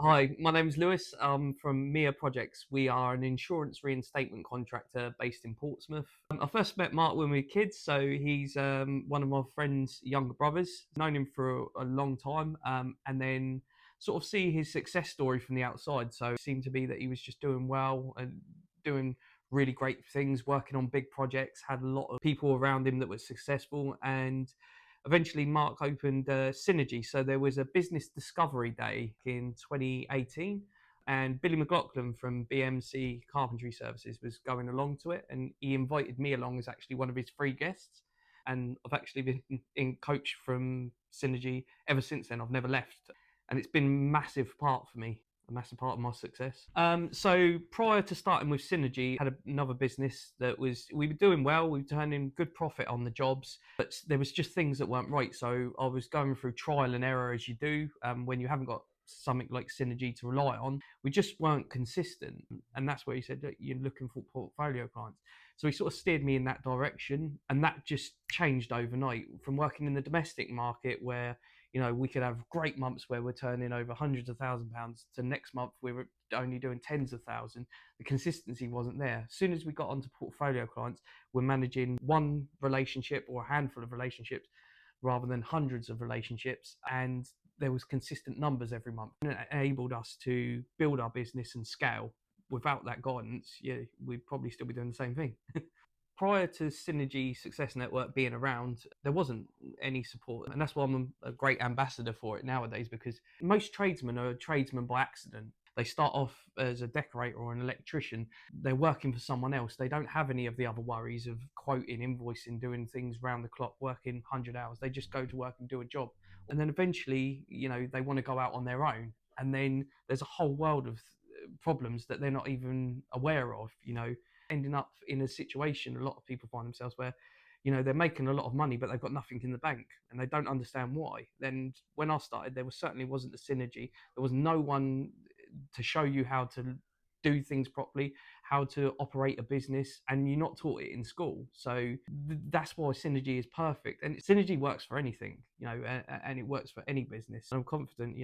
Hi, my name's Lewis. I'm from MEA Projects. We are an insurance reinstatement contractor based in Portsmouth. I first met Mark when we were kids, so he's one of my friend's younger brothers. Known him for a long time, and then sort of see his success story from the outside. So it seemed to be that he was just doing well and doing really great things, working on big projects, had a lot of people around him that were successful, and eventually Mark opened Synergy. So there was a business discovery day in 2018, and Billy McLaughlin from BMC Carpentry Services was going along to it, and he invited me along as actually one of his free guests. And I've actually been in coach from Synergy ever since then. I've never left, and it's been a massive part for me, a massive part of my success. So prior to starting with Synergy, I had another business that we were doing well. We were turning good profit on the jobs, but there was just things that weren't right. So I was going through trial and error as you do when you haven't got something like Synergy to rely on. We just weren't consistent, and that's where he said that you're looking for portfolio clients. So he sort of steered me in that direction, and that just changed overnight from working in the domestic market where we could have great months where we're turning over hundreds of £1,000s to next month we were only doing tens of thousands. The consistency wasn't there. As soon as we got onto portfolio clients, we're managing one relationship or a handful of relationships rather than hundreds of relationships, and there was consistent numbers every month, and it enabled us to build our business and scale. Without that guidance, we'd probably still be doing the same thing. Prior to Synergy Success Network being around, there wasn't any support. And that's why I'm a great ambassador for it nowadays, because most tradesmen are tradesmen by accident. They start off as a decorator or an electrician. They're working for someone else. They don't have any of the other worries of quoting, invoicing, doing things round the clock, working 100 hours. They just go to work and do a job. And then eventually, they want to go out on their own. And then there's a whole world of problems that they're not even aware of, ending up in a situation a lot of people find themselves where they're making a lot of money but they've got nothing in the bank and they don't understand why. Then when I started, certainly wasn't a Synergy. There was no one to show you how to do things properly, how to operate a business, and you're not taught it in school. So that's why Synergy is perfect, and Synergy works for anything, and it works for any business. And I'm confident,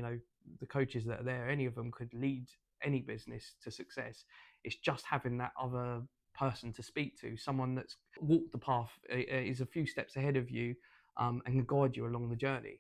the coaches that are there, any of them could lead any business to success. It's just having that other person to speak to, someone that's walked the path, is a few steps ahead of you, and can guide you along the journey.